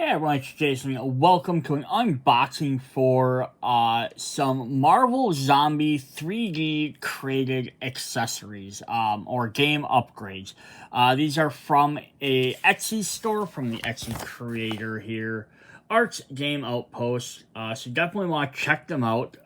Hey everyone, it's Jason. Welcome to an unboxing for some Marvel Zombie 3D created accessories or game upgrades. These are from a Etsy store from the Etsy creator here, ArtsGamingOutpost. So definitely want to check them out.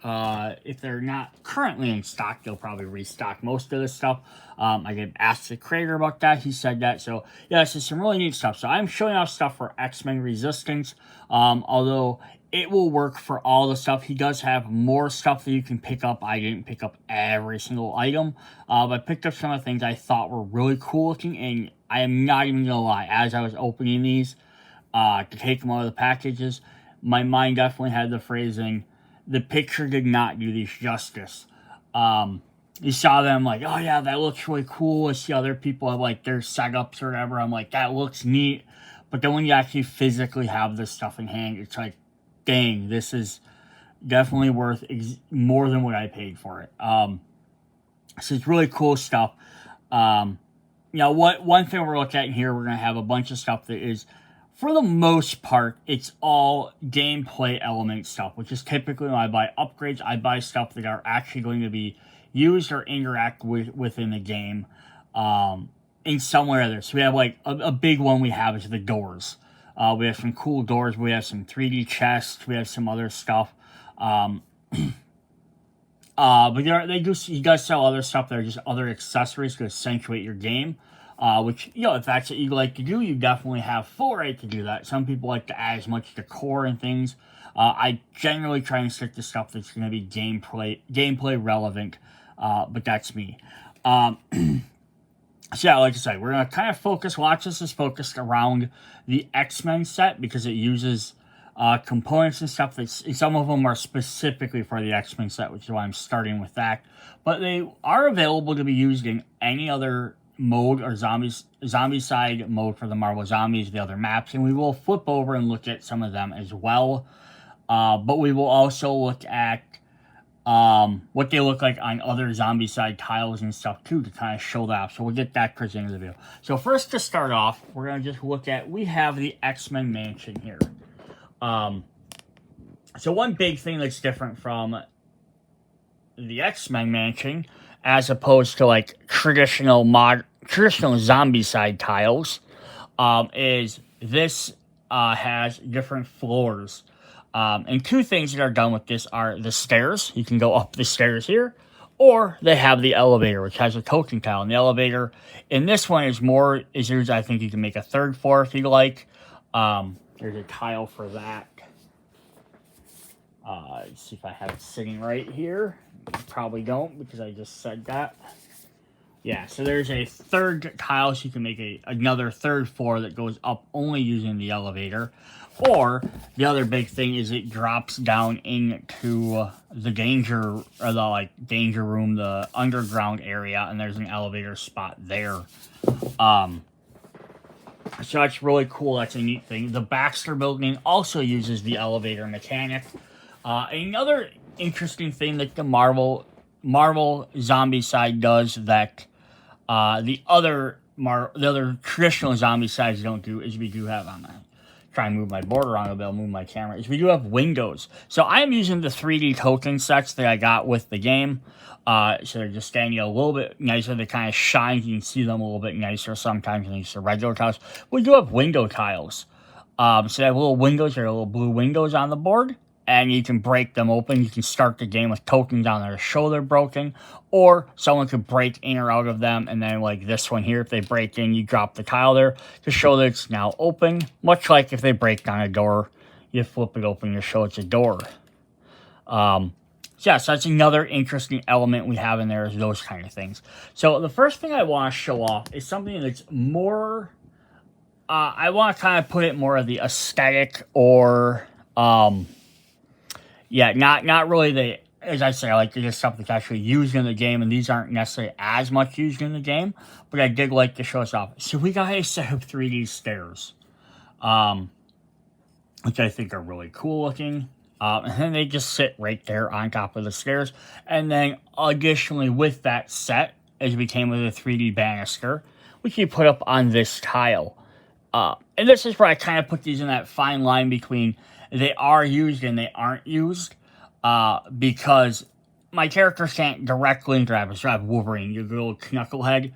If they're not currently in stock, they'll probably restock most of this stuff. I did ask the creator about that. He said that. So yeah, this is some really neat stuff. So I'm showing off stuff for X-Men Resistance. Although it will work for all the stuff. He does have more stuff that you can pick up. I didn't pick up every single item. But I picked up some of the things I thought were really cool looking. And I am not even going to lie. As I was opening these to take them out of the packages, my mind definitely had the phrasing, the picture did not do these justice. You saw them like, oh yeah, that looks really cool. I see other people have like their setups or whatever. I'm like, that looks neat. But then when you actually physically have this stuff in hand, it's like, dang, this is definitely worth more than what I paid for it. So it's really cool stuff. One thing we're looking at here, we're going to have a bunch of stuff that is, for the most part, it's all gameplay element stuff, which is typically when I buy upgrades, I buy stuff that are actually going to be used or interact within the game in some way or other. So we have like a big one we have is the doors. We have some cool doors. We have some 3D chests. We have some other stuff. But he does sell other stuff that are just other accessories to accentuate your game. Which, if that's what you like to do, you definitely have full right to do that. Some people like to add as much decor and things. I generally try and stick to stuff that's going to be gameplay relevant. But that's me. So yeah, like I said, we're going to kind of watch this is focused around the X-Men set because it uses components and stuff that some of them are specifically for the X-Men set, which is why I'm starting with that. But they are available to be used in any other mode or Zombicide mode for the Marvel Zombies, the other maps, and we will flip over and look at some of them as well. But we will also look at what they look like on other Zombicide tiles and stuff too to kind of show that off. So we'll get that towards the end of the video. So first, to start off, we're going to just look at, we have the X-Men Mansion here. So one big thing that's different from the X-Men Mansion as opposed to like traditional Zombicide tiles is this has different floors. And two things that are done with this are the stairs. You can go up the stairs here, or they have the elevator, which has a token tile. And the elevator in this one is yours. I think you can make a third floor if you like. There's a tile for that. Let's see if I have it sitting right here. Probably don't because I just said that. Yeah, so there's a third tile, so you can make another third floor that goes up only using the elevator. Or the other big thing is it drops down into the danger room, the underground area, and there's an elevator spot there. So that's really cool. That's a neat thing. The Baxter building also uses the elevator mechanic. Another interesting thing that the Marvel Zombicide does that the other traditional Zombicides don't do is we do have on that. Try and move my board around a bit, I'll move my camera, is we do have windows. So I'm using the 3D token sets that I got with the game. So they're just standing a little bit nicer. They kind of shine. You can see them a little bit nicer sometimes than the regular tiles. We do have window tiles. So they have little windows. There are little blue windows on the board. And you can break them open. You can start the game with tokens down there to show they're broken. Or someone could break in or out of them. And then like this one here, if they break in, you drop the tile there to show that it's now open. Much like if they break down a door, you flip it open to show it's a door. So that's another interesting element we have in there is those kind of things. So the first thing I want to show off is something that's more... I want to kind of put it more of the aesthetic or... Yeah, not really as I say, I like to get stuff that's actually used in the game, and these aren't necessarily as much used in the game, but I did like to show us off. So we got a set of 3D stairs, which I think are really cool looking. And then they just sit right there on top of the stairs. And then additionally with that set, as we came with a 3D banister, which you put up on this tile. And this is where I kind of put these in that fine line between they are used and they aren't used, because my characters can't directly interact. So I have Wolverine, your little knucklehead.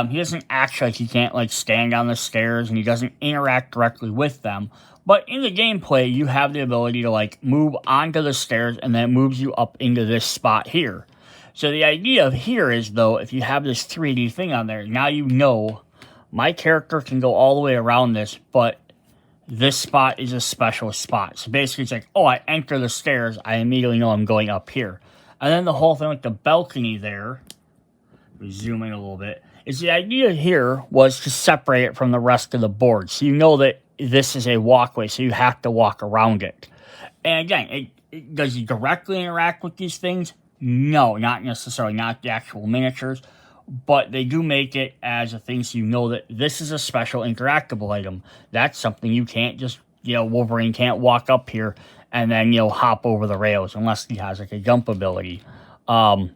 He doesn't act like he can't like stand on the stairs, and he doesn't interact directly with them. But in the gameplay, you have the ability to like move onto the stairs, and then it moves you up into this spot here. So the idea of here is, though, if you have this 3D thing on there, now you know my character can go all the way around this, but this spot is a special spot. So basically it's like, oh, I enter the stairs, I immediately know I'm going up here. And then the whole thing with the balcony there, we zoom in a little bit, is the idea here was to separate it from the rest of the board. So you know that this is a walkway, so you have to walk around it. And again, does it directly interact with these things? No, not necessarily, not the actual miniatures. But they do make it as a thing so you know that this is a special interactable item. That's something you can't just, Wolverine can't walk up here and then, hop over the rails unless he has like a jump ability. But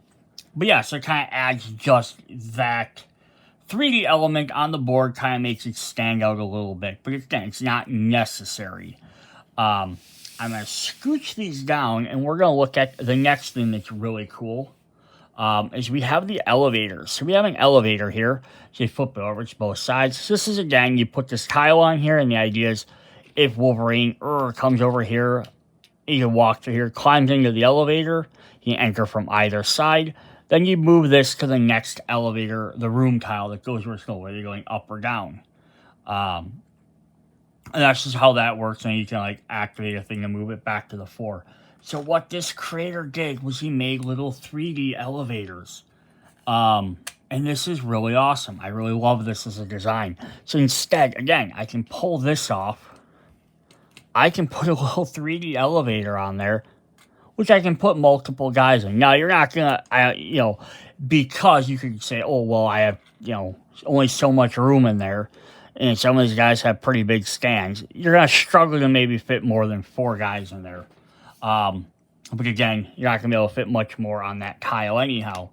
yeah, so it kind of adds just that 3D element on the board, kind of makes it stand out a little bit. But again, it's not necessary. I'm going to scooch these down, and we're going to look at the next thing that's really cool. Is we have the elevators. So we have an elevator here. So you flip it over, it's both sides. So this is, again, you put this tile on here, and the idea is if Wolverine comes over here, he can walk through here, climbs into the elevator, he can enter from either side. Then you move this to the next elevator, the room tile that goes where it's going, whether you're going up or down. And that's just how that works, and you can like activate a thing to move it back to the floor. So what this creator did was he made little 3D elevators. And this is really awesome. I really love this as a design. So instead, again, I can pull this off. I can put a little 3D elevator on there, which I can put multiple guys in. Now, you're not going to, because you could say, oh, well, I have, only so much room in there, and some of these guys have pretty big stands. You're going to struggle to maybe fit more than 4 guys in there. But again, you're not going to be able to fit much more on that tile anyhow.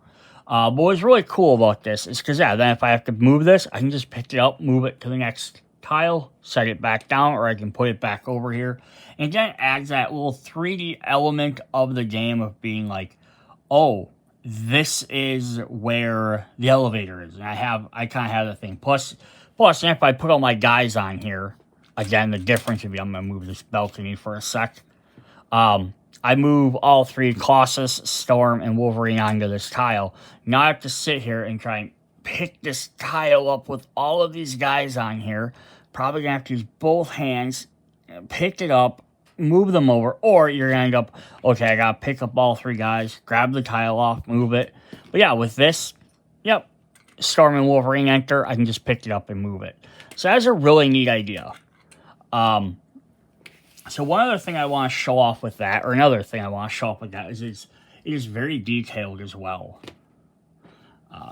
But what's really cool about this is because, then if I have to move this, I can just pick it up, move it to the next tile, set it back down, or I can put it back over here. And again, it adds that little 3D element of the game of being like, oh, this is where the elevator is. And I kind of have the thing. Plus, if I put all my guys on here, again, the difference would be, I'm going to move this balcony for a sec. I move all 3, Colossus, Storm, and Wolverine onto this tile. Now I have to sit here and try and pick this tile up with all of these guys on here. Probably going to have to use both hands, pick it up, move them over, or you're going to end up, okay, I got to pick up all 3 guys, grab the tile off, move it. But yeah, with this, yep, Storm and Wolverine enter, I can just pick it up and move it. So that's a really neat idea. So one other thing I want to show off with that, or another thing I want to show off with that, is it is very detailed as well.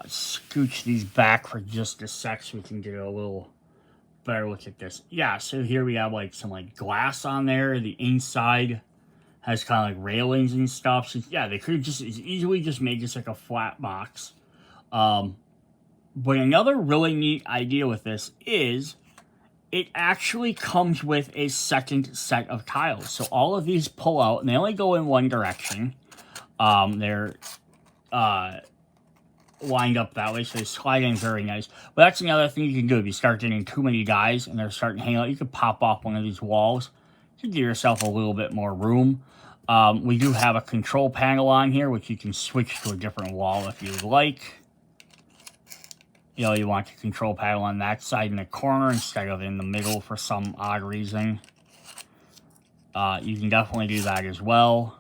Scooch these back for just a sec so we can get a little better look at this. Yeah, so here we have like some like glass on there. The inside has kind of like railings and stuff. So yeah, they could just easily just make this like a flat box. But another really neat idea with this is it actually comes with a second set of tiles. So all of these pull out, and they only go in one direction. They're lined up that way, so they slide in very nice. But that's another thing you can do. If you start getting too many guys and they're starting to hang out, you can pop off one of these walls to give yourself a little bit more room. We do have a control panel on here, which you can switch to a different wall if you would like. You want the control panel on that side in the corner instead of in the middle for some odd reason. You can definitely do that as well.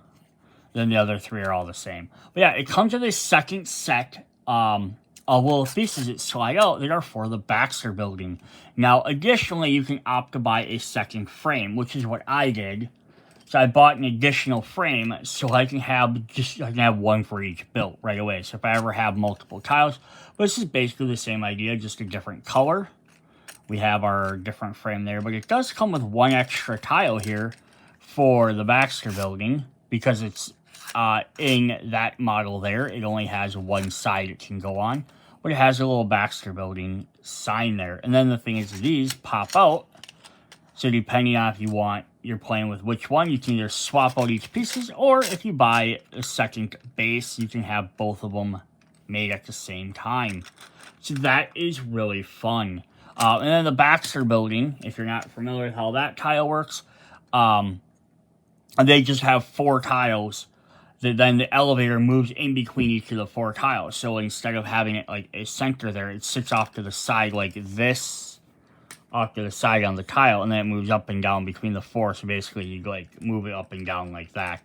Then the other 3 are all the same. But yeah, it comes with a second set of little pieces that slide out that are for the Baxter building. Now, additionally, you can opt to buy a second frame, which is what I did. So I bought an additional frame so I can have one for each built right away. So if I ever have multiple tiles, but this is basically the same idea, just a different color. We have our different frame there, but it does come with 1 extra tile here for the Baxter building because it's in that model there. It only has 1 side it can go on. but it has a little Baxter Building sign there. And then the thing is, these pop out. So depending on if you're playing with which one, you can either swap out each pieces, or if you buy a second base, you can have both of them made at the same time. So that is really fun. And then the Baxter Building, if you're not familiar with how that tile works, they just have 4 tiles. Then the elevator moves in between each of the 4 tiles. So instead of having it like a center there, it sits off to the side like this, off to the side on the tile, and then it moves up and down between the 4. So basically, you like move it up and down like that.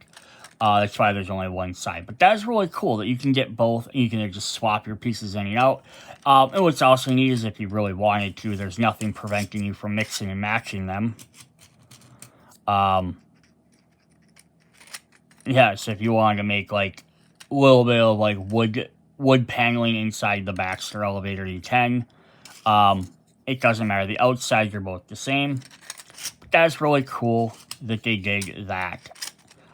That's why there's only one side. But that's really cool that you can get both, and you can just swap your pieces in and out. And what's also neat is if you really wanted to, there's nothing preventing you from mixing and matching them. Yeah, so if you wanted to make like a little bit of like wood paneling inside the Baxter elevator, you can. It doesn't matter. The outsides are both the same. But that's really cool that they did that.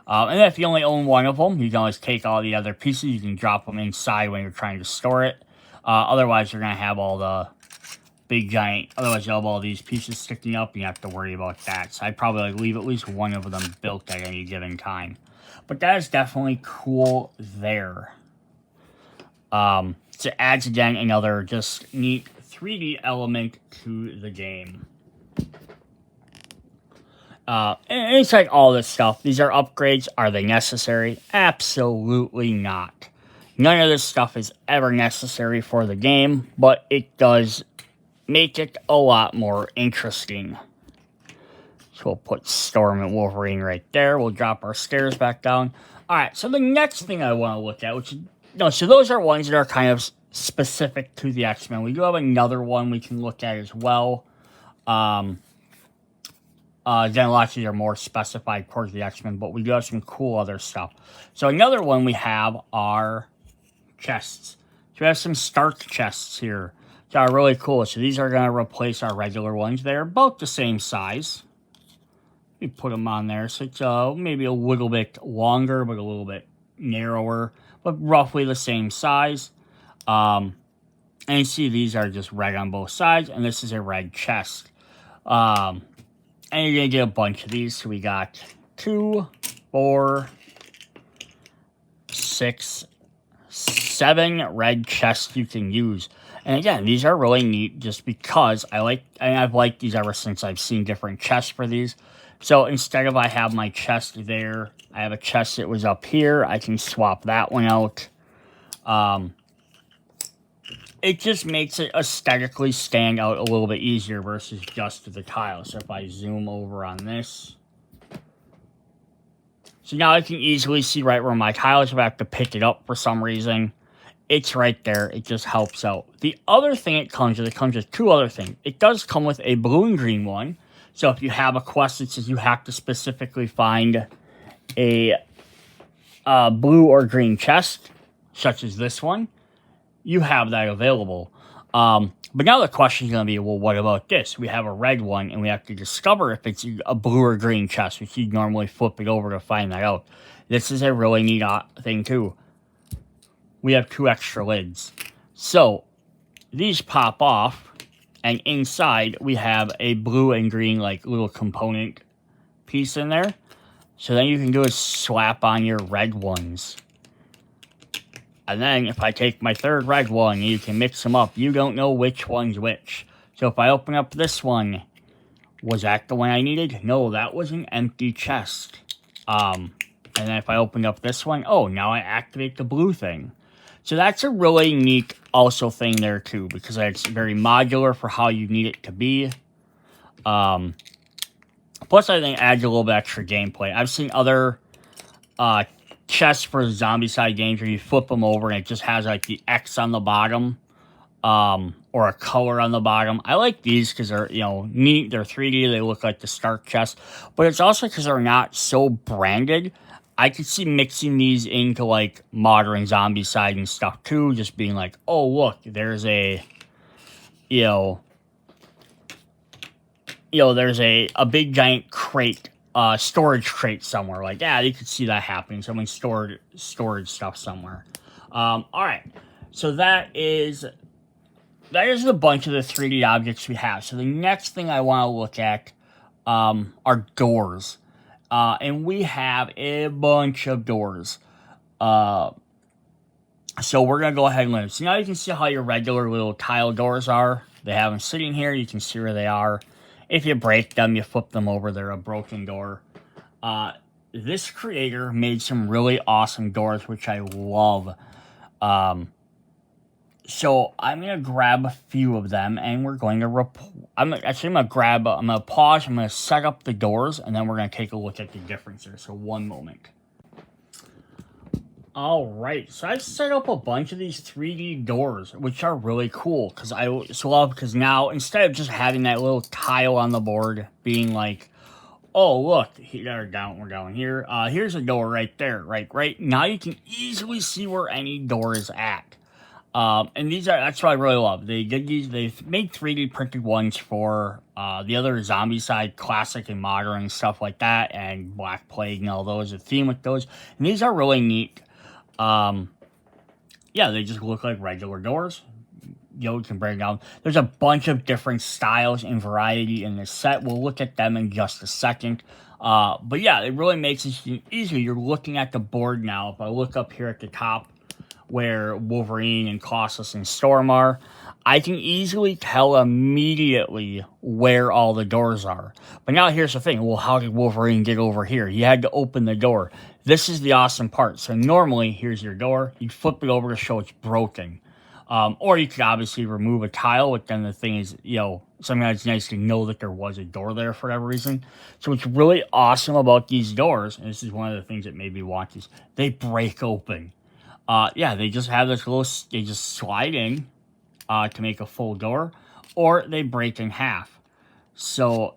And then if you only own one of them, you can always take all the other pieces. You can drop them inside when you're trying to store it. Otherwise, you're going to have all the big giant... Otherwise, you'll have all these pieces sticking up, and you have to worry about that. So I'd probably leave at least one of them built at any given time. But that is definitely cool there. So it adds, again, another just neat 3D element to the game. And it's like all this stuff. These are upgrades. Are they necessary? Absolutely not. None of this stuff is ever necessary for the game, but it does make it a lot more interesting. So we'll put Storm and Wolverine right there. We'll drop our stairs back down. Alright, so the next thing I want to look at, so those are ones that are kind of specific to the X-Men. We do have another one we can look at as well. Then lots of these are more specified towards the X-Men, but we do have some cool other stuff. So another one we have are chests. So we have some Stark chests here that are really cool. So these are going to replace our regular ones. They're about the same size. We put them on there. So it's maybe a little bit longer, but a little bit narrower, but roughly the same size. And you see these are just red on both sides, and this is a red chest. And you're going to get a bunch of these. So we got 2, 4, 6, 7 red chests you can use. And again, these are really neat just because I've liked these ever since I've seen different chests for these. So instead of I have my chest there, I have a chest that was up here. I can swap that one out. It just makes it aesthetically stand out a little bit easier versus just the tile. So if I zoom over on this. So now I can easily see right where my tile is. If I have to pick it up for some reason, it's right there. It just helps out. The other thing it comes with 2 other things. It does come with a blue and green one. So if you have a quest that says you have to specifically find a blue or green chest, such as this one, you have that available. But now the question is going to be, well, what about this? We have a red one, and we have to discover if it's a blue or green chest, which you'd normally flip it over to find that out. This is a really neat thing, too. We have 2 extra lids. So, these pop off, and inside we have a blue and green, like, little component piece in there. So then you can do is slap on your red ones. And then if I take my 3rd red one, you can mix them up. You don't know which one's which. So if I open up this one, was that the one I needed? No, that was an empty chest. And then if I open up this one, oh, now I activate the blue thing. So that's a really neat also thing there too, because it's very modular for how you need it to be. Plus I think it adds a little bit extra gameplay. I've seen other chests for Zombicide games where you flip them over and it just has like the X on the bottom, or a color on the bottom. I like these because they're, neat. They're 3D. They look like the Stark chest, but it's also because they're not so branded. I could see mixing these into like modern Zombicide and stuff too, just being like, oh look, there's a, there's a big giant crate, storage crate somewhere. Like, yeah, you could see that happening. Someone stored storage stuff somewhere. All right, so that is that is a bunch of the 3D objects we have. So the next thing I want to look at are doors. And we have a bunch of doors. So we're going to go ahead and look. So now you can see how your regular little tile doors are. They have them sitting here. You can see where they are. If you break them, you flip them over. They're a broken door. This creator made some really awesome doors, which I love. So I'm going to grab a few of them, and we're going to I'm going to pause, I'm going to set up the doors, and then we're going to take a look at the difference here. So one moment. All right, so I've set up a bunch of these 3D doors, which are really cool, because now, instead of just having that little tile on the board being like, oh, look, we're down here. Here's a door right there, right? Now you can easily see where any door is at. And that's what I really love. They've made 3D printed ones for the other Zombicide Classic and Modern and stuff like that, and Black Plague and all those, the theme with those. And these are really neat. Yeah, they just look like regular doors. You can break down. There's a bunch of different styles and variety in this set. We'll look at them in just a second. But yeah, it really makes it easier. You're looking at the board now. If I look up here at the top, where Wolverine and Colossus and Storm are, I can easily tell immediately where all the doors are. But now here's the thing. Well, how did Wolverine get over here? He had to open the door. This is the awesome part. So normally, here's your door. You flip it over to show it's broken. Or you could obviously remove a tile, but then the thing is, sometimes it's nice to know that there was a door there for whatever reason. So what's really awesome about these doors, and this is one of the things that made me want these, they break open. Yeah, they just have this they just slide in to make a full door, or they break in half. So,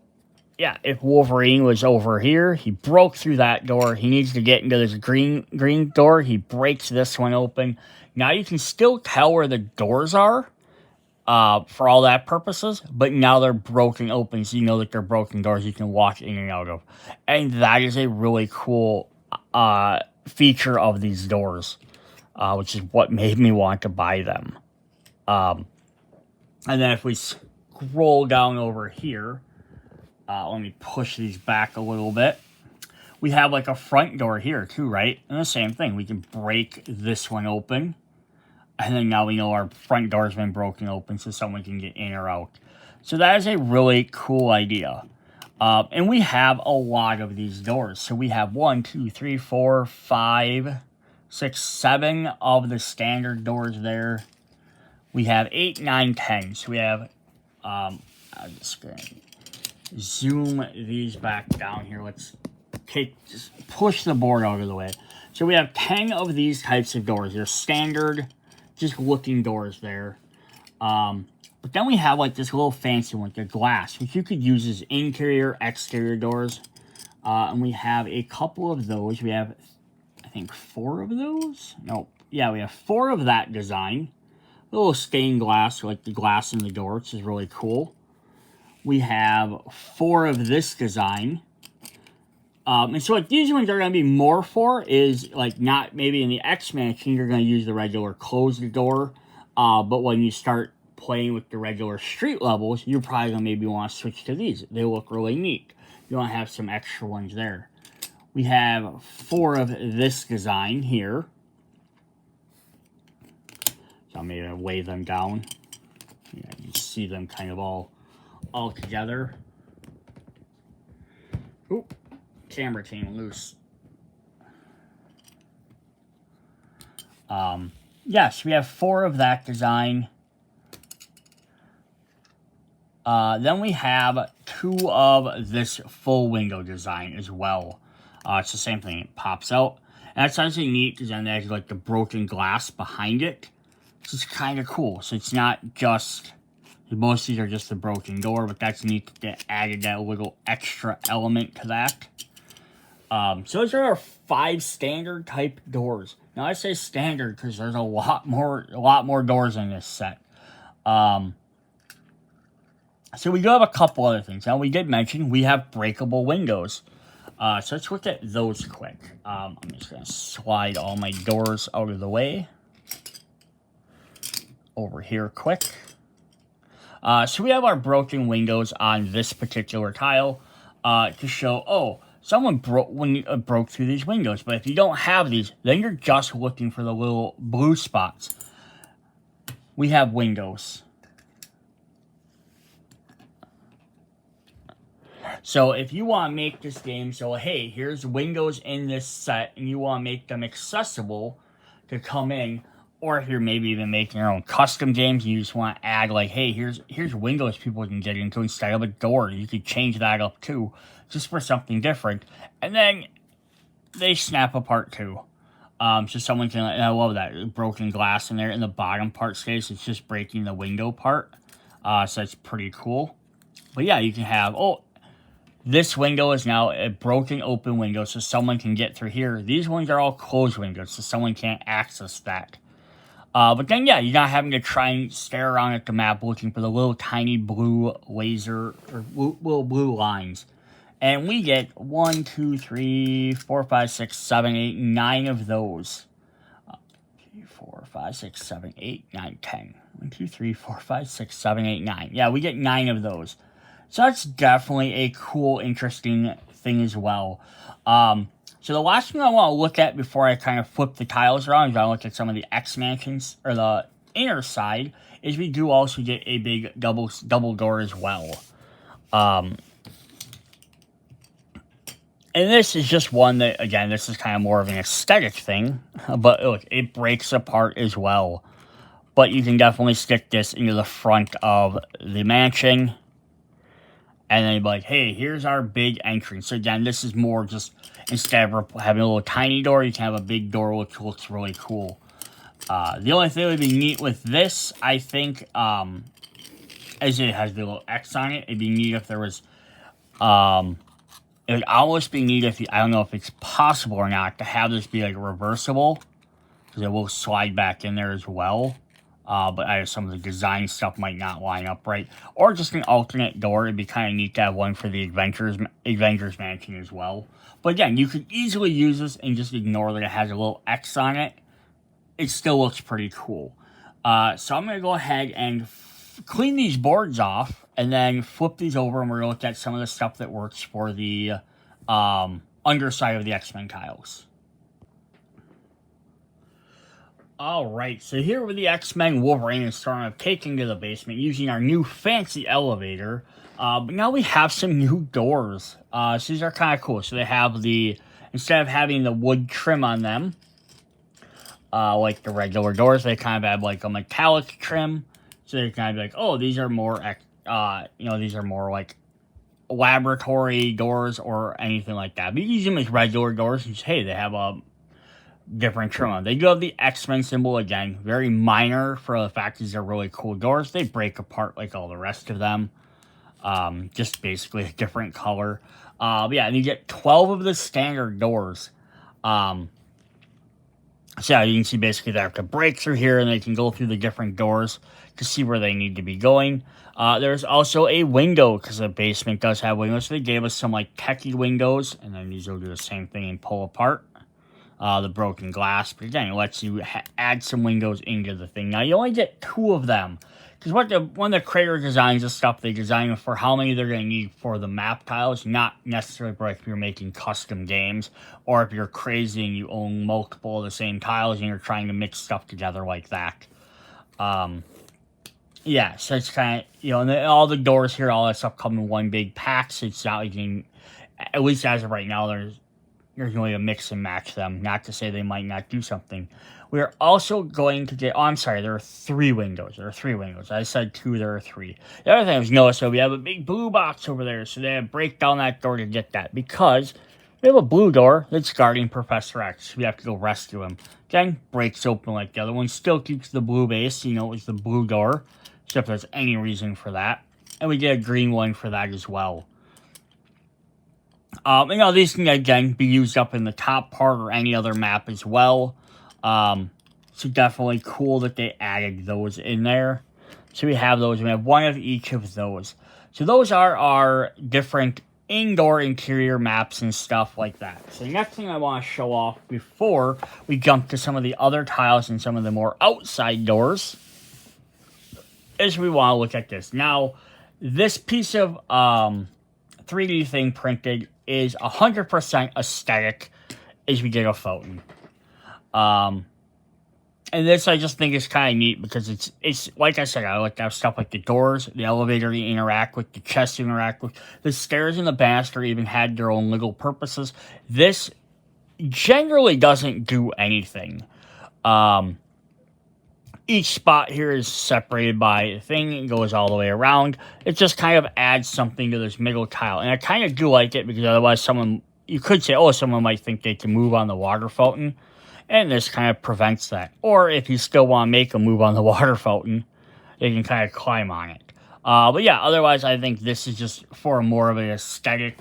yeah, if Wolverine was over here, he broke through that door. He needs to get into this green door. He breaks this one open. Now you can still tell where the doors are for all that purposes, but now they're broken open, so you know that they're broken doors you can walk in and out of. And that is a really cool feature of these doors. Which is what made me want to buy them. And then if we scroll down over here, let me push these back a little bit. We have like a front door here too, right? And the same thing. We can break this one open. And then now we know our front door has been broken open so someone can get in or out. So that is a really cool idea. And we have a lot of these doors. So we have 1, 2, 3, 4, 5... 6, 7 of the standard doors there. We have 8, 9, 10. So we have, I'm just going to zoom these back down here. Let's just push the board out of the way. So we have 10 of these types of doors. They're standard, just looking doors there. But then we have like this little fancy one, the glass, which you could use as interior, exterior doors. And we have a couple of those. We have, I think, 4 of those? No. Yeah, we have 4 of that design. A little stained glass, like the glass in the door, which is really cool. We have 4 of this design. And so what these ones are going to be more for is, like, not maybe in the X-Mansion, you're going to use the regular close the door. But when you start playing with the regular street levels, you're probably going to maybe want to switch to these. They look really neat. You want to have some extra ones there. We have 4 of this design here. So I'm going to lay them down. You can see them kind of all together. Oop, camera came loose. Yes, we have 4 of that design. Then we have 2 of this full window design as well. It's the same thing. It pops out. And that's actually neat because then there's like the broken glass behind it. This is kind of cool. So it's not just, most of these are just the broken door, but that's neat that they added that little extra element to that. So those are our 5 standard type doors. Now I say standard because there's a lot more doors in this set. So we do have a couple other things. Now we did mention we have breakable windows. So let's look at those quick. I'm just going to slide all my doors out of the way. Over here quick. So we have our broken windows on this particular tile to show, oh, someone broke through these windows. But if you don't have these, then you're just looking for the little blue spots. We have windows. So if you want to make this game, so hey, here's windows in this set, and you want to make them accessible to come in, or if you're maybe even making your own custom games, you just want to add like, hey, here's windows people can get into instead of a door. You could change that up too, just for something different. And then they snap apart too. So someone can, and I love that broken glass in there. In the bottom part stays, it's just breaking the window part. So it's pretty cool. But yeah, you can have, oh, this window is now a broken open window, so someone can get through here. These ones are all closed windows, so someone can't access that. But then, yeah, you're not having to try and stare around at the map looking for the little tiny blue laser, or little blue lines. And we get 1, 2, 3, 4, 5, 6, 7, 8, 9 of those. 3, 4, 5, 6, 7, 8, 9, 10. 1, 2, 3, 4, 5, 6, 7, 8, 9. Yeah, we get 9 of those. So that's definitely a cool, interesting thing as well. So the last thing I want to look at before I kind of flip the tiles around, is I look at some of the X mansions, or the inner side, is we do also get a big double door as well. And this is just one that, again, this is kind of more of an aesthetic thing, but look, it breaks apart as well. But you can definitely stick this into the front of the mansion. And then you'd be like, hey, here's our big entrance. So again, this is more just, instead of having a little tiny door, you can have a big door which looks really cool. The only thing that would be neat with this, I think, as it has the little X on it, it'd be neat if there was, it would almost be neat if, I don't know if it's possible or not, to have this be like reversible, because it will slide back in there as well. But some of the design stuff might not line up right. Or just an alternate door. It'd be kind of neat to have one for the Avengers Mansion as well. But again, you could easily use this and just ignore that it has a little X on it. It still looks pretty cool. So I'm going to go ahead and clean these boards off. And then flip these over, and we're going to look at some of the stuff that works for the underside of the X-Men tiles. Alright, so here with the X-Men, Wolverine and Storm have taken to the basement using our new fancy elevator. But now we have some new doors. So these are kind of cool. So they have the, instead of having the wood trim on them, like the regular doors, they kind of have like a metallic trim. So they kind of be like, oh, these are more, these are more like laboratory doors or anything like that. But you use them as regular doors and just, hey, they have a different trim on. They do have the X-Men symbol again, very minor for the fact these are really cool doors. They break apart like all the rest of them. Just basically a different color. But yeah, and you get 12 of the standard doors. So yeah, you can see basically they have to break through here and they can go through the different doors to see where they need to be going. There's also a window, because the basement does have windows. So they gave us some like techie windows, and then these will do the same thing and pull apart the broken glass. But again, it lets you add some windows into the thing. Now, you only get 2 of them, because when the creator designs this stuff, they design it for how many they're going to need for the map tiles, not necessarily for if you're making custom games, or if you're crazy and you own multiple of the same tiles and you're trying to mix stuff together like that. Yeah, so it's kind of, and all the doors here, all that stuff come in one big pack, so it's not like you can, at least as of right now, there's going to mix and match them. Not to say they might not do something. We're also going to get, oh, I'm sorry, there are 3 windows. There are 3 windows. I said 2, there are 3. The other thing was, notice, so we have a big blue box over there, so they have to break down that door to get that, because we have a blue door that's guarding Professor X. We have to go rescue him. Again, breaks open like the other one. Still keeps the blue base, it was the blue door, so if there's any reason for that. And we get a green one for that as well. These can, again, be used up in the top part or any other map as well. So definitely cool that they added those in there. So we have those. We have 1 of each of those. So those are our different indoor interior maps and stuff like that. So the next thing I want to show off before we jump to some of the other tiles and some of the more outside doors is we want to look at this. Now, this piece of 3D thing printed is 100% aesthetic as we get a fountain. And this I just think is kind of neat because it's like I said, I like to have stuff like the doors, the elevator you interact with, the chest you interact with, the stairs and the banister even had their own little purposes. This generally doesn't do anything. Each spot here is separated by a thing and goes all the way around. It just kind of adds something to this middle tile. And I kind of do like it because otherwise you could say, oh, someone might think they can move on the water fountain. And this kind of prevents that. Or if you still want to make a move on the water fountain, you can kind of climb on it. But yeah, otherwise I think this is just for more of an aesthetic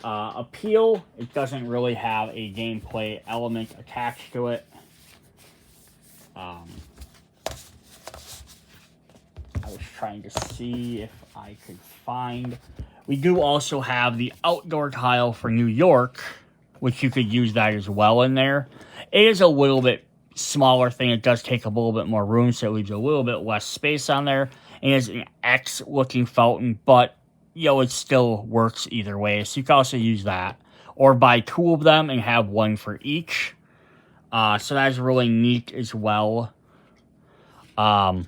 appeal. It doesn't really have a gameplay element attached to it. I was trying to see if I could find... We do also have the outdoor tile for New York, which you could use that as well in there. It is a little bit smaller thing. It does take a little bit more room, so it leaves a little bit less space on there. And it's an X-looking fountain, but, you know, it still works either way. So you can also use that. Or buy 2 of them and have 1 for each. So that's really neat as well. So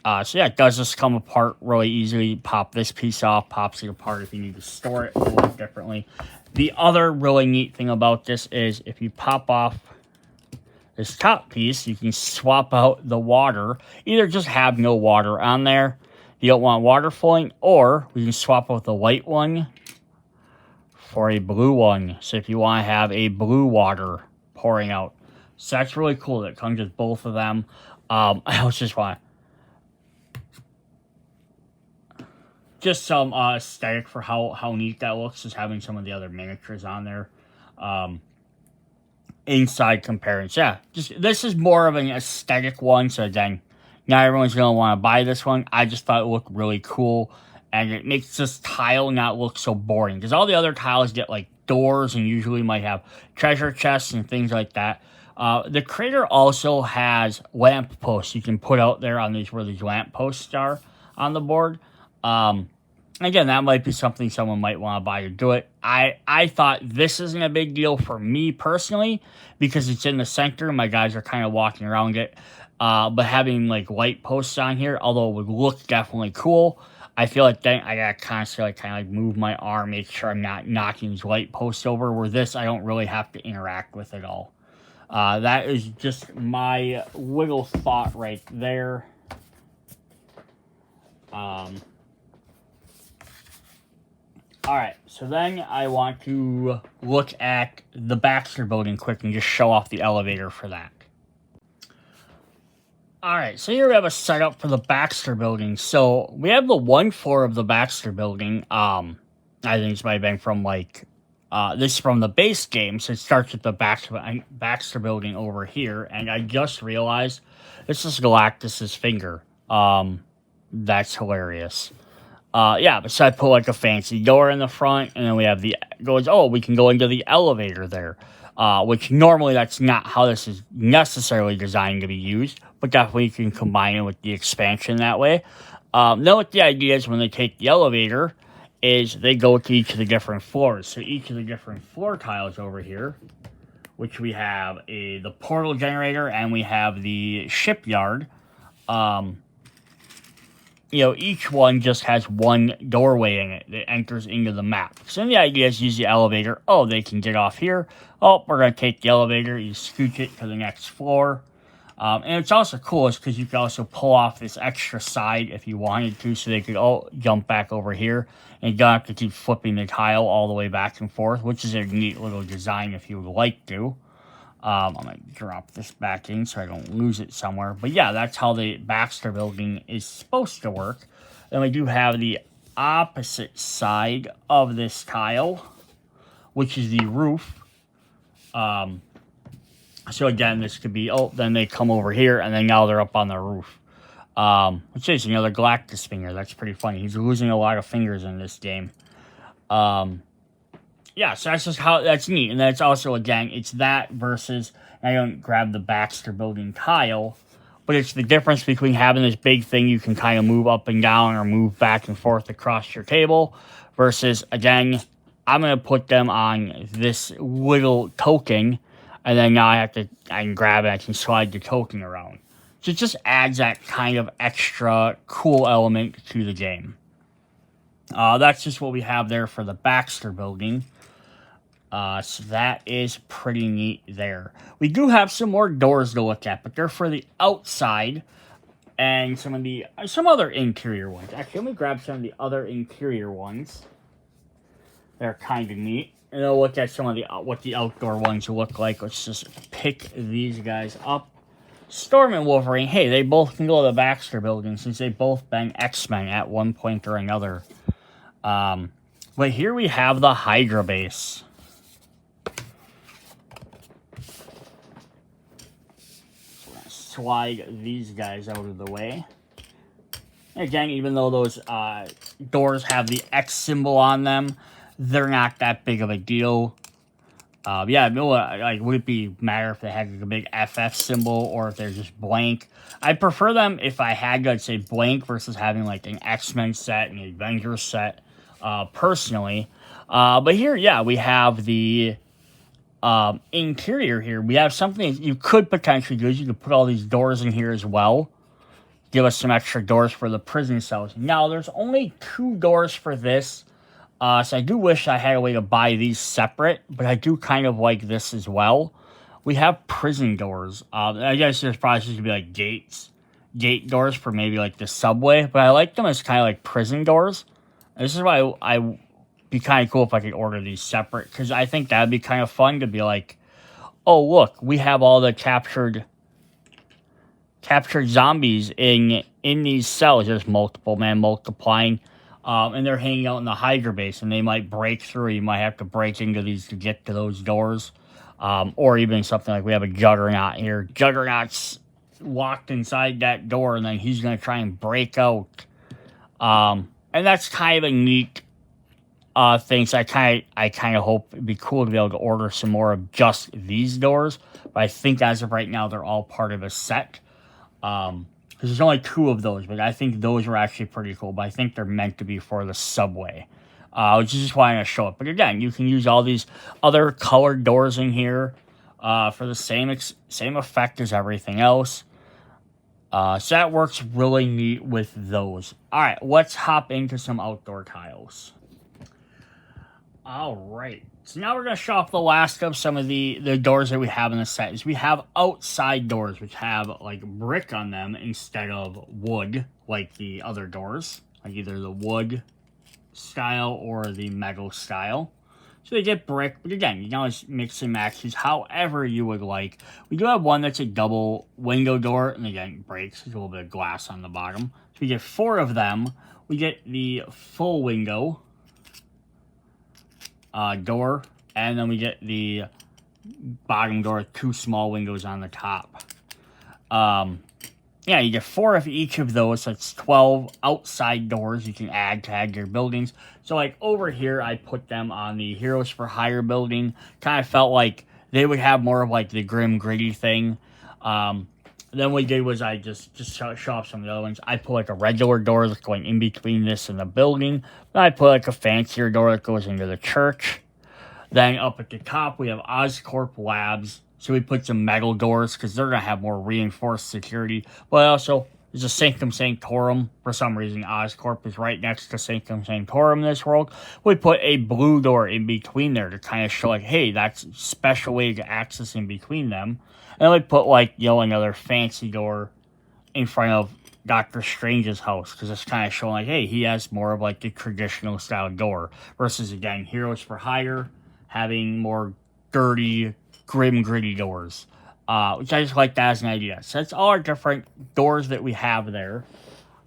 yeah, it does just come apart really easily. Pop this piece off, pops it apart if you need to store it a little differently. The other really neat thing about this is if you pop off this top piece, you can swap out the water. Either just have no water on there, you don't want water flowing, or we can swap out the white one for a blue one. So if you want to have a blue water pouring out. So that's really cool that it comes with both of them. I also just want some aesthetic for how neat that looks, is having some of the other miniatures on there. Inside comparison. Yeah, this is more of an aesthetic one, so again, not everyone's going to want to buy this one. I just thought it looked really cool, and it makes this tile not look so boring, because all the other tiles get like doors and usually might have treasure chests and things like that. The creator also has lamp posts you can put out there on where these lamp posts are on the board. Again, that might be something someone might want to buy to do it. I thought this isn't a big deal for me personally because it's in the center. My guys are kind of walking around it. But having like light posts on here, although it would look definitely cool, I feel like then I gotta constantly kind of move my arm, make sure I'm not knocking these light posts over. Where this, I don't really have to interact with it all. That is just my little thought right there. Alright, so then I want to look at the Baxter building quick and just show off the elevator for that. Alright, so here we have a setup for the Baxter building. So we have the 1 floor of the Baxter building. I think this might have been from like, this is from the base game. So it starts with the Baxter building over here. And I just realized this is Galactus's finger. That's hilarious. Yeah, but so I put like a fancy door in the front, and then we have we can go into the elevator there, which normally that's not how this is necessarily designed to be used, but definitely you can combine it with the expansion that way. Now what the idea is when they take the elevator is they go to each of the different floors. So each of the different floor tiles over here, which we have the portal generator and we have the shipyard, each one just has 1 doorway in it that enters into the map. So the idea is use the elevator. Oh, they can get off here. Oh, we're going to take the elevator. You scooch it to the next floor. And it's also cool because you can also pull off this extra side if you wanted to, so they could all jump back over here. And you don't have to keep flipping the tile all the way back and forth, which is a neat little design if you would like to. I'm going to drop this back in so I don't lose it somewhere. But yeah, that's how the Baxter building is supposed to work. Then we do have the opposite side of this tile, which is the roof. So again, this could be, then they come over here, and then now they're up on the roof. Which is another Galactus finger. That's pretty funny. He's losing a lot of fingers in this game. Yeah, so that's just that's neat. And that's also, again, it's that versus, I don't grab the Baxter building tile, but it's the difference between having this big thing you can kind of move up and down or move back and forth across your table versus, again, I'm going to put them on this little token, and then now I can grab it, I can slide the token around. So it just adds that kind of extra cool element to the game. That's just what we have there for the Baxter building. So that is pretty neat there. We do have some more doors to look at, but they're for the outside and some other interior ones. Actually, let me grab some of the other interior ones. They're kind of neat. And I'll look at some of what the outdoor ones look like. Let's just pick these guys up. Storm and Wolverine, hey, they both can go to the Baxter building since they've both been X-Men at one point or another. But here we have the Hydra base. Slide these guys out of the way. Again, even though those doors have the X symbol on them, they're not that big of a deal. Yeah, no, like, would it matter if they had like a big FF symbol or if they're just blank? I'd prefer them if I had to, I'd say blank versus having like an X-Men set and an Avengers set, personally. But here, yeah, we have the interior here. We have something you could potentially do. You could put all these doors in here as well. Give us some extra doors for the prison cells. Now, there's only 2 doors for this. So I do wish I had a way to buy these separate, but I do kind of like this as well. We have prison doors. I guess there's probably just going to be like gate doors for maybe like the subway, but I like them as kind of like prison doors. This is why I be kind of cool if I could order these separate, because I think that would be kind of fun to be like, oh, look, we have all the captured zombies in these cells. There's multiple, man, multiplying. And they're hanging out in the Hydra base, and they might break through. You might have to break into these to get to those doors. Or even something like we have a Juggernaut here. Juggernaut's locked inside that door, and then he's going to try and break out. And that's kind of a neat thing. So I kind of hope it'd be cool to be able to order some more of just these doors. But I think as of right now, they're all part of a set. Because there's only 2 of those, but I think those are actually pretty cool. But I think they're meant to be for the subway, which is just why I'm going to show it. But again, you can use all these other colored doors in here for the same effect as everything else. So that works really neat with those. All right, let's hop into some outdoor tiles. All right. So now we're going to show off the last of some of the doors that we have in the set. Is we have outside doors, which have like brick on them instead of wood, like the other doors. Like either the wood style or the metal style. So they get brick, but again, you can always mix and match these however you would like. We do have one that's a double window door, and again, it breaks. There's a little bit of glass on the bottom. So we get 4 of them. We get the full window door, and then we get the bottom door with 2 small windows on the top. Yeah, you get 4 of each of those, so it's 12 outside doors you can add to add your buildings. So like over here, I put them on the Heroes for Hire building. Kind of felt like they would have more of like the grim gritty thing. Then what we did was I just show off some of the other ones. I put like a regular door that's going in between this and the building. Then I put like a fancier door that goes into the church. Then up at the top, we have Oscorp Labs. So we put some metal doors because they're going to have more reinforced security. But also, there's a Sanctum Sanctorum. For some reason, Oscorp is right next to Sanctum Sanctorum in this world. We put a blue door in between there to kind of show like, hey, that's a special way to access in between them. And then we put like, another fancy door in front of Doctor Strange's house, because it's kind of showing like, hey, he has more of like the traditional style door versus, again, Heroes for Hire having more dirty, grim, gritty doors, which I just like that as an idea. So that's all our different doors that we have there.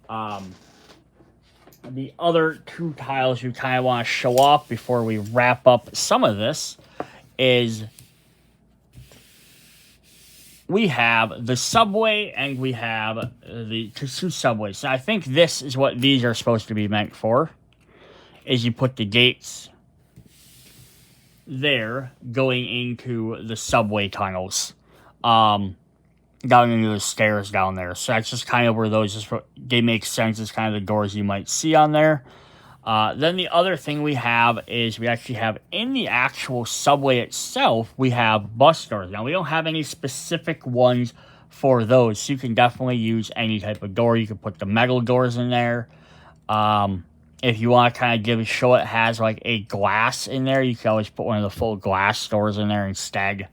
The other 2 tiles we kind of want to show off before we wrap up some of this is we have the subway and we have the 2 subways. So I think this is what these are supposed to be meant for, is you put the gates there going into the subway tunnels. down into the stairs down there. So that's just kind of where they make sense as kind of the doors you might see on there. Then the other thing we have is we actually have in the actual subway itself, we have bus doors. Now, we don't have any specific ones for those, so you can definitely use any type of door. You can put the metal doors in there. If you want to kind of show it has like a glass in there, you can always put one of the full glass doors in there instead.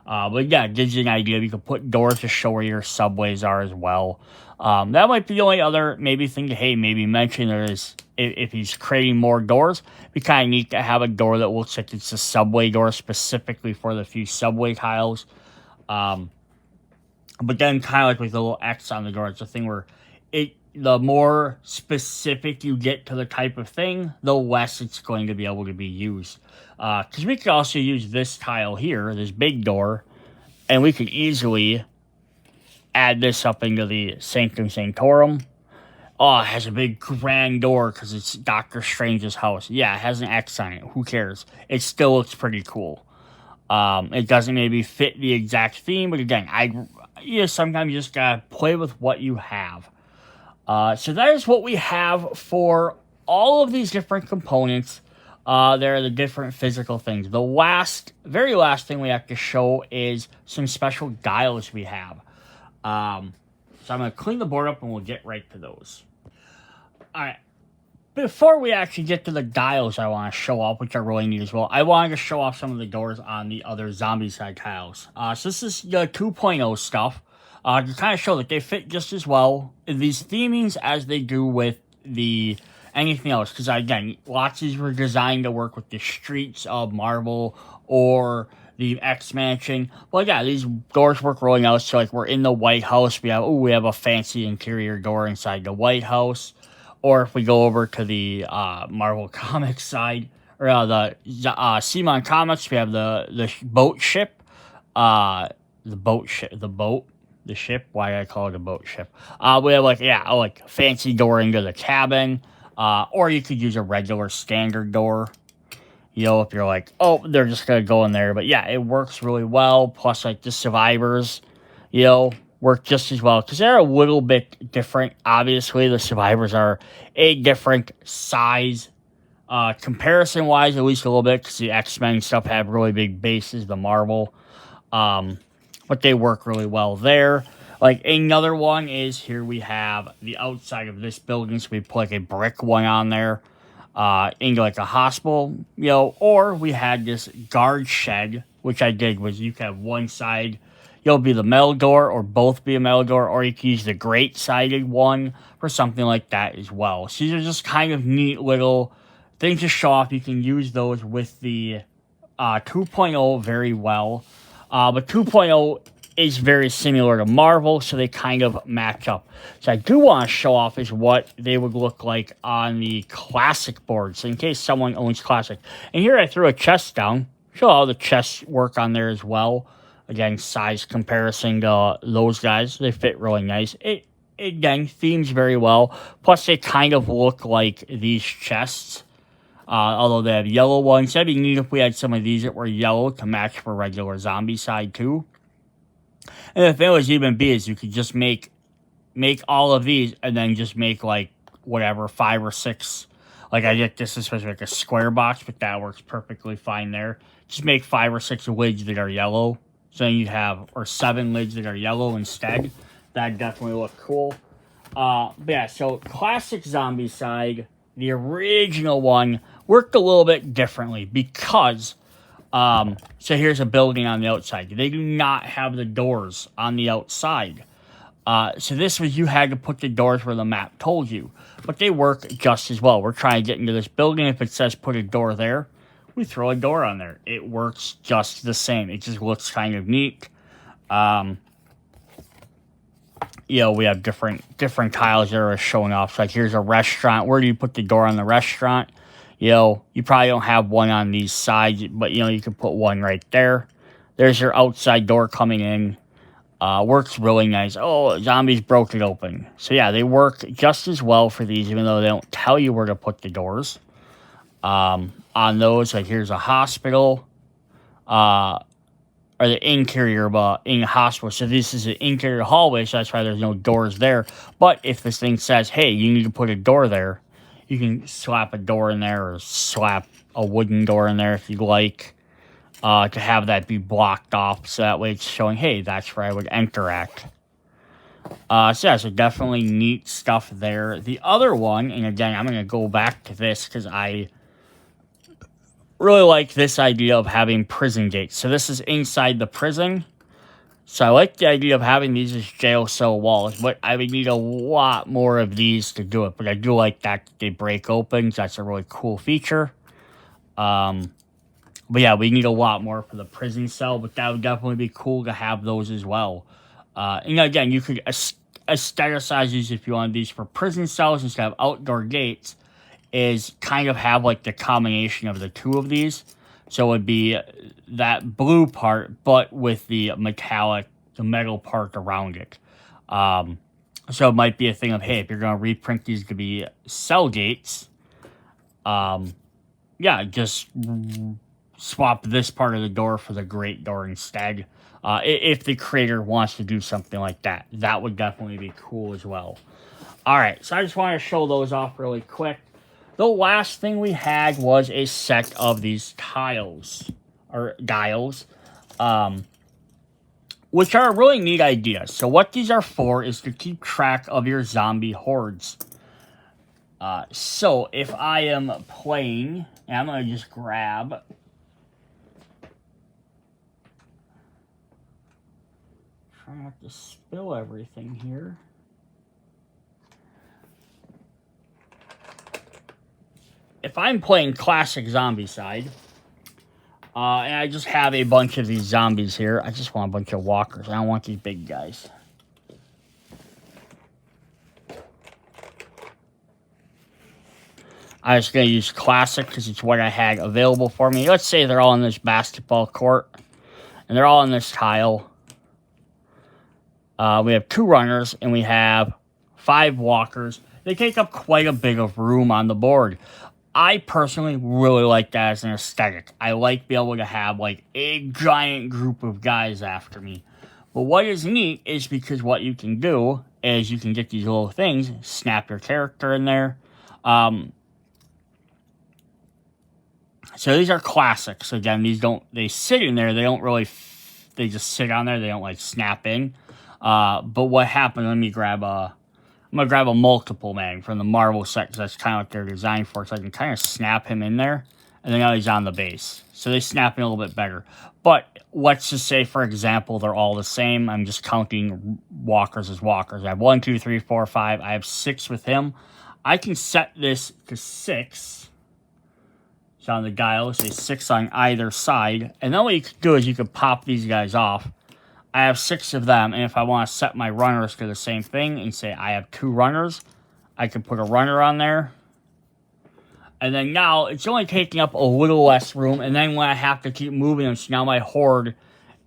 But yeah, it gives you an idea. You can put doors to show where your subways are as well. That might be the only other maybe thing to, maybe mention there is, if he's creating more doors, it'd be kind of neat to have a door that looks like it's a subway door specifically for the few subway tiles. But then kind of like with the little X on the door, it's a thing where the more specific you get to the type of thing, the less it's going to be able to be used. Because we could also use this tile here, this big door, and we could easily add this up into the Sanctum Sanctorum. Oh, it has a big grand door because it's Doctor Strange's house. Yeah, it has an X on it. Who cares? It still looks pretty cool. It doesn't maybe fit the exact theme, but again, sometimes you just gotta play with what you have. So that is what we have for all of these different components. There are the different physical things. The very last thing we have to show is some special dials we have. So I'm going to clean the board up and we'll get right to those. Alright, before we actually get to the dials I want to show off, which are really neat as well, I wanted to show off some of the doors on the other Zombicide tiles. So this is the 2.0 stuff. To kind of show that they fit just as well in these themings as they do with anything else. Because again, lots of these were designed to work with the streets of Marvel or the X Mansion. Well, yeah, these doors work really nice. So like we're in the White House, we have a fancy interior door inside the White House. Or if we go over to the Marvel Comics side, or the Simon Comics, we have the boat ship. The ship. Why did I call it a boat ship? We have like fancy door into the cabin. Or you could use a regular standard door. If you're like, oh, they're just gonna go in there. But yeah, it works really well. Plus, like the survivors, work just as well because they're a little bit different. Obviously, the survivors are a different size, comparison wise, at least a little bit, because the X-Men stuff have really big bases. The Marvel, but they work really well there. Like another one is here we have the outside of this building, so we put like a brick one on there, into like a hospital, or we had this guard shed, which I did was you can have one side. Be the metal door, or both be a metal door, or you can use the grate-sided one for something like that as well. So these are just kind of neat little things to show off. You can use those with the 2.0 very well. But 2.0 is very similar to Marvel, so they kind of match up. So I do want to show off is what they would look like on the Classic board. So in case someone owns Classic. And here I threw a chest down. Show how the chests work on there as well. Again, size comparison to those guys. They fit really nice. It, again, themes very well. Plus, they kind of look like these chests. Although they have yellow ones. That'd be neat if we had some of these that were yellow to match for regular Zombicide too. And if it was even B, is you could just make all of these and then just make like whatever 5 or 6. Like I get this is supposed to be like a square box, but that works perfectly fine there. Just make 5 or 6 lids that are yellow. So you have, or 7 lids that are yellow instead. That'd definitely look cool. But yeah, so Classic Zombicide, the original one, worked a little bit differently because, so here's a building on the outside. They do not have the doors on the outside. So this was, you had to put the doors where the map told you. But they work just as well. We're trying to get into this building. If it says put a door there, we throw a door on there. It works just the same. It just looks kind of neat. We have different tiles that are showing off. So like here's a restaurant. Where do you put the door on the restaurant? You probably don't have one on these sides, but you can put one right there. There's your outside door coming in. Works really nice. Oh, zombies broke it open. So yeah, they work just as well for these, even though they don't tell you where to put the doors. On those, like here's a hospital. or the interior in the hospital. So this is an interior hallway, so that's why there's no doors there. But if this thing says, hey, you need to put a door there, you can slap a door in there or slap a wooden door in there if you like, to have that be blocked off. So that way it's showing, hey, that's where I would enter at. So yeah, so definitely neat stuff there. The other one, and again, I'm going to go back to this because I really like this idea of having prison gates. So this is inside the prison. So I like the idea of having these as jail cell walls, but I would need a lot more of these to do it. But I do like that they break open. So that's a really cool feature. But yeah, we need a lot more for the prison cell, but that would definitely be cool to have those as well. And again, you could aestheticize these if you want these for prison cells instead of outdoor gates. Is kind of have like the combination of the two of these. So it would be that blue part, but with the metal part around it. So it might be a thing of, hey, if you're going to reprint these to be cell gates, yeah, just swap this part of the door for the great door instead. If the creator wants to do something like that, that would definitely be cool as well. All right, so I just want to show those off really quick. The last thing we had was a set of these tiles, or dials, which are a really neat idea. So what these are for is to keep track of your zombie hordes. So if I am playing, and I'm going to just grab... Try not to spill everything here. If I'm playing classic Zombicide, and I just have a bunch of these zombies here, I just want a bunch of walkers. I don't want these big guys. I'm just going to use classic because it's what I had available for me. Let's say they're all in this basketball court, and they're all in this tile. We have 2 runners, and we have 5 walkers. They take up quite a bit of room on the board. I personally really like that as an aesthetic. I like being able to have like a giant group of guys after me. But what is neat is because what you can do is you can get these little things, snap your character in there. So these are classics. Again, these they sit in there. They don't really, they just sit on there. They don't like snap in. But what happened, I'm going to grab a multiple man from the Marvel set, because that's kind of what they're designed for. So I can kind of snap him in there, and then now he's on the base. So they snap in a little bit better. But let's just say, for example, they're all the same. I'm just counting walkers as walkers. I have 1, 2, 3, 4, 5. I have 6 with him. I can set this to 6. So on the dial, say 6 on either side. And then what you could do is you could pop these guys off. I have 6 of them, and if I want to set my runners to the same thing and say I have 2 runners, I can put a runner on there. And then now, it's only taking up a little less room, and then when I have to keep moving them, so now my horde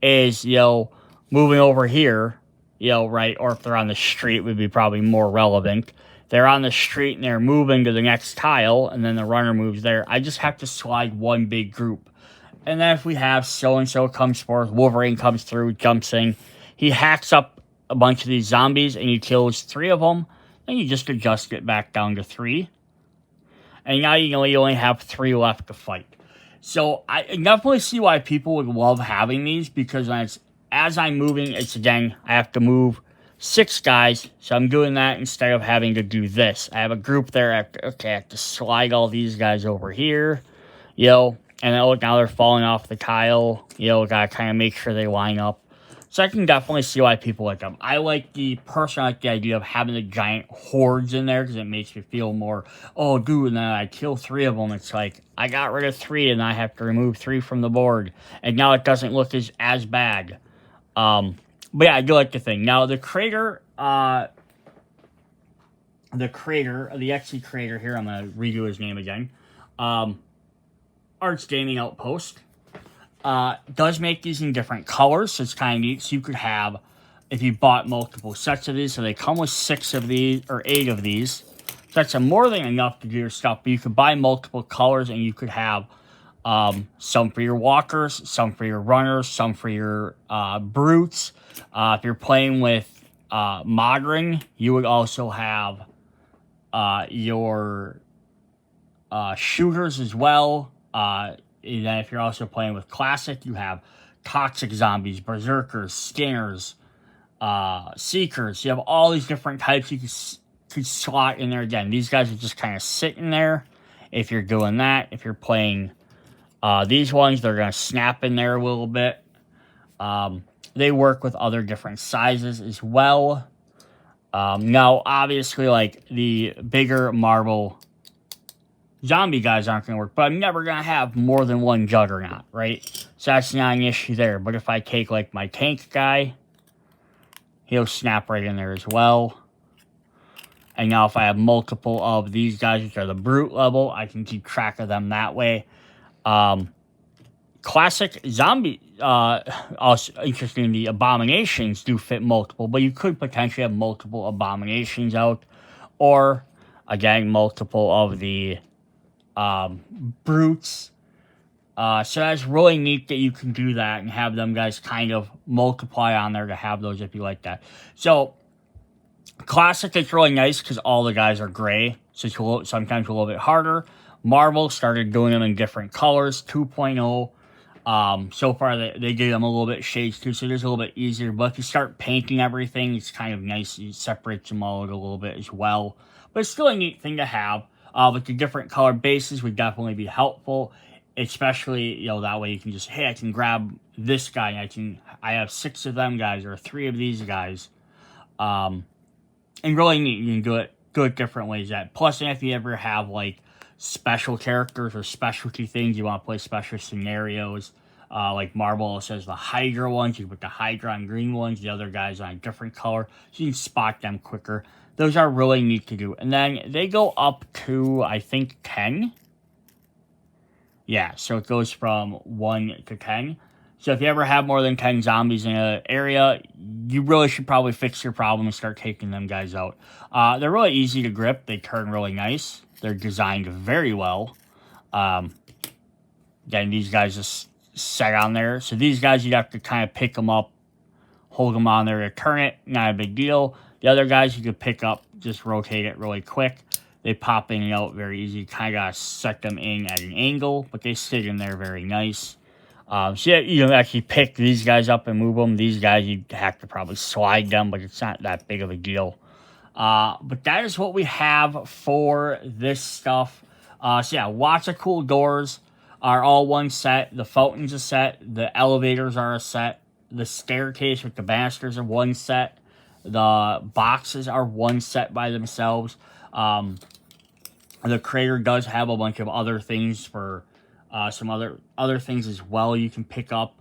is, moving over here, right, or if they're on the street would be probably more relevant. They're on the street and they're moving to the next tile, and then the runner moves there. I just have to slide one big group. And then if we have so-and-so comes forth, Wolverine comes through, jumps in, he hacks up a bunch of these zombies, and he kills 3 of them, then you just adjust it back down to 3. And now you only have 3 left to fight. So I definitely see why people would love having these, because as I'm moving, I have to move 6 guys, so I'm doing that instead of having to do this. I have a group there, I have to slide all these guys over here, and now they're falling off the tile. Gotta kind of make sure they line up. So I can definitely see why people like them. I like the idea of having the giant hordes in there because it makes me feel more, oh, dude, and then I kill 3 of them. It's like, I got rid of 3 and I have to remove 3 from the board. And now it doesn't look as bad. But yeah, I do like the thing. Now, the creator, the Esty creator here, I'm going to redo his name again. ArtsGamingOutpost does make these in different colors, so it's kind of neat. So you could have, if you bought multiple sets of these, so they come with 6 of these, or 8 of these. So that's more than enough to do your stuff, but you could buy multiple colors, and you could have Some for your walkers, some for your runners, some for your brutes. If you're playing with modern, you would also have your shooters as well. And then if you're also playing with classic, you have toxic zombies, berserkers, skinners, seekers. You have all these different types you could slot in there. Again, these guys are just kind of sitting there. If you're doing that, if you're playing these ones, they're going to snap in there a little bit. They work with other different sizes as well. Now, obviously, like, the bigger Marvel zombie guys aren't going to work, but I'm never going to have more than one Juggernaut, right? So that's not an issue there. But if I take, like, my tank guy, he'll snap right in there as well. And now if I have multiple of these guys, which are the brute level, I can keep track of them that way. Classic zombie, also interesting, the abominations do fit multiple, but you could potentially have multiple abominations out, or again, multiple of the brutes. So that's really neat that you can do that and have them guys kind of multiply on there to have those if you like that. So classic is really nice because all the guys are gray, so it's sometimes a little bit harder. Marvel started doing them in different colors, 2.0. So far, they did them a little bit shades too, so it is a little bit easier. But if you start painting everything, it's kind of nice. You separate them all out a little bit as well. But it's still a neat thing to have. With the different color bases would definitely be helpful. Especially, you know, that way you can just, hey, I can grab this guy. And I have 6 of them guys or 3 of these guys. And really neat. You can do it different ways. Plus, if you ever have, like, special characters or specialty things, you want to play special scenarios, like Marvel says the Hydra ones, you put the Hydra on green ones, the other guys on a different color, so you can spot them quicker. Those are really neat to do. And then they go up to, I think, 10. Yeah, so it goes from 1 to 10. So if you ever have more than 10 zombies in an area, you really should probably fix your problem and start taking them guys out. They're really easy to grip. They turn really nice. They're designed very well. Then these guys just set on there. So these guys, you'd have to kind of pick them up, hold them on there to turn it. Not a big deal. The other guys you could pick up, just rotate it really quick. They pop in and out very easy. Kind of got to set them in at an angle, but they sit in there very nice. So yeah, you can actually pick these guys up and move them. These guys, you'd have to probably slide them, but it's not that big of a deal. But that is what we have for this stuff. So yeah, lots of cool doors are all one set. The fountain's a set. The elevators are a set. The staircase with the banisters are one set. The boxes are one set by themselves. The creator does have a bunch of other things for some other things as well. You can pick up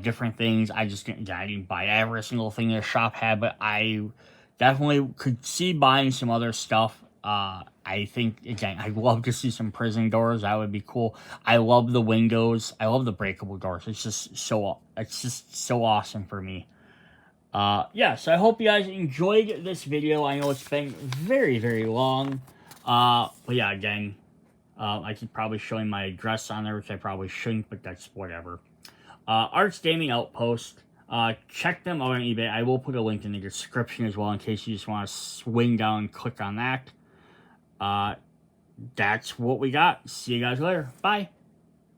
different things. I didn't buy every single thing the shop had, but I definitely could see buying some other stuff. I think, again, I'd love to see some prison doors. That would be cool. I love the windows. I love the breakable doors. It's just so awesome for me. Yeah, so I hope you guys enjoyed this video. I know it's been very, very long. But yeah, again, I keep probably showing my address on there, which I probably shouldn't, but that's whatever. ArtsGamingOutpost. Check them out on eBay. I will put a link in the description as well in case you just want to swing down and click on that. That's what we got. See you guys later. Bye.